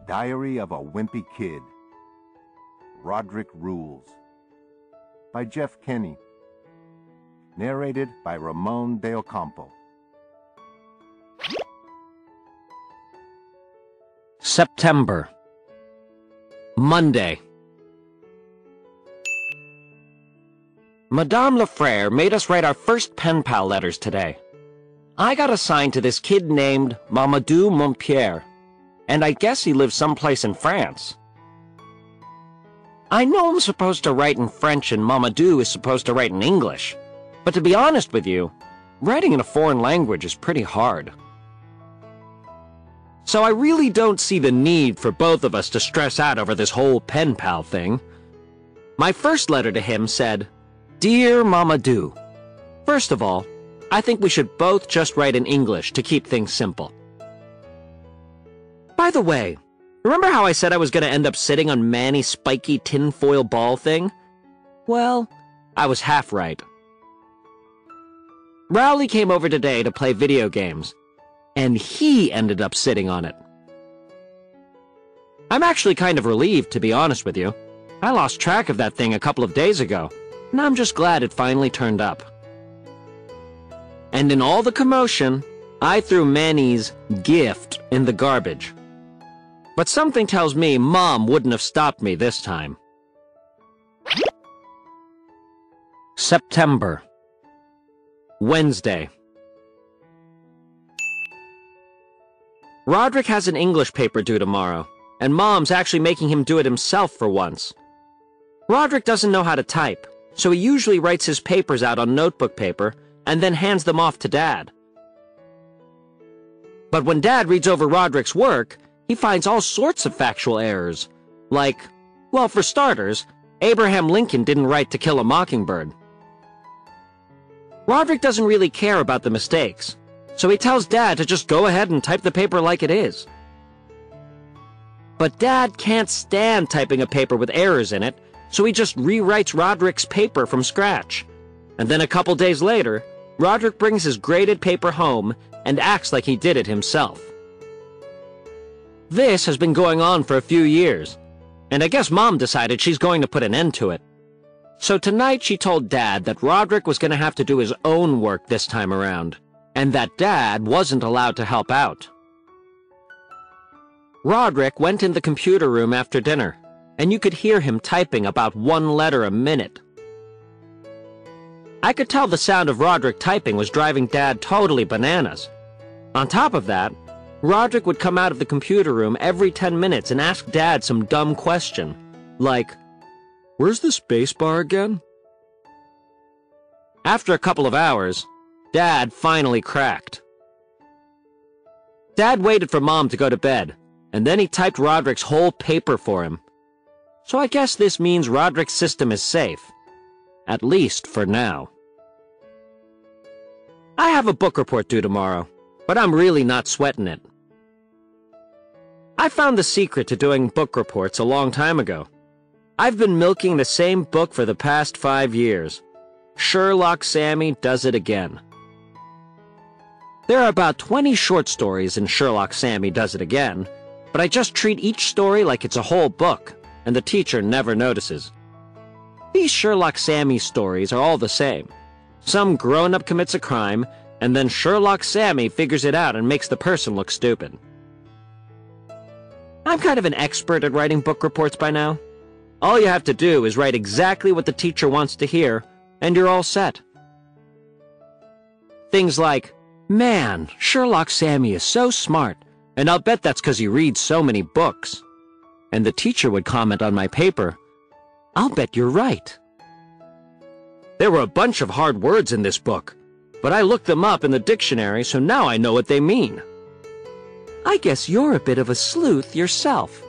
Diary of a Wimpy Kid. Roderick Rules. By Jeff Kenny. Narrated by Ramon de Ocampo. September. Monday. Madame Lefrère made us write our first pen pal letters today. I got assigned to this kid named Mamadou Montpierre, and I guess he lives someplace in France. I know I'm supposed to write in French and Mamadou is supposed to write in English, but to be honest with you, writing in a foreign language is pretty hard. So I really don't see the need for both of us to stress out over this whole pen pal thing. My first letter to him said, "Dear Mamadou, first of all, I think we should both just write in English to keep things simple. By the way, remember how I said I was going to end up sitting on Manny's spiky tinfoil ball thing? Well, I was half right. Rowley came over today to play video games, and he ended up sitting on it. I'm actually kind of relieved, to be honest with you. I lost track of that thing a couple of days ago, and I'm just glad it finally turned up. And in all the commotion, I threw Manny's gift in the garbage. But something tells me Mom wouldn't have stopped me this time. September. Wednesday. Roderick has an English paper due tomorrow, and Mom's actually making him do it himself for once. Roderick doesn't know how to type, so he usually writes his papers out on notebook paper and then hands them off to Dad. But when Dad reads over Roderick's work, he finds all sorts of factual errors. Like, well, for starters, Abraham Lincoln didn't write To Kill a Mockingbird. Roderick doesn't really care about the mistakes, so he tells Dad to just go ahead and type the paper like it is. But Dad can't stand typing a paper with errors in it, so he just rewrites Roderick's paper from scratch. And then a couple days later, Roderick brings his graded paper home and acts like he did it himself. This has been going on for a few years, and I guess Mom decided she's going to put an end to it. So tonight she told Dad that Roderick was going to have to do his own work this time around, and that Dad wasn't allowed to help out. Roderick went in the computer room after dinner, and you could hear him typing about one letter a minute. I could tell the sound of Roderick typing was driving Dad totally bananas. On top of that, Roderick would come out of the computer room every 10 minutes and ask Dad some dumb question, like, "Where's the space bar again?" After a couple of hours, Dad finally cracked. Dad waited for Mom to go to bed, and then he typed Roderick's whole paper for him. So I guess this means Roderick's system is safe. At least for now. I have a book report due tomorrow, but I'm really not sweating it. I found the secret to doing book reports a long time ago. I've been milking the same book for the past 5 years. Sherlock Sammy Does It Again. There are about 20 short stories in Sherlock Sammy Does It Again, but I just treat each story like it's a whole book, and the teacher never notices. These Sherlock Sammy stories are all the same. Some grown-up commits a crime, and then Sherlock Sammy figures it out and makes the person look stupid. I'm kind of an expert at writing book reports by now. All you have to do is write exactly what the teacher wants to hear, and you're all set. Things like, "Man, Sherlock Sammy is so smart, and I'll bet that's 'cause he reads so many books." And the teacher would comment on my paper, "I'll bet you're right." There were a bunch of hard words in this book, but I looked them up in the dictionary, so now I know what they mean. I guess you're a bit of a sleuth yourself.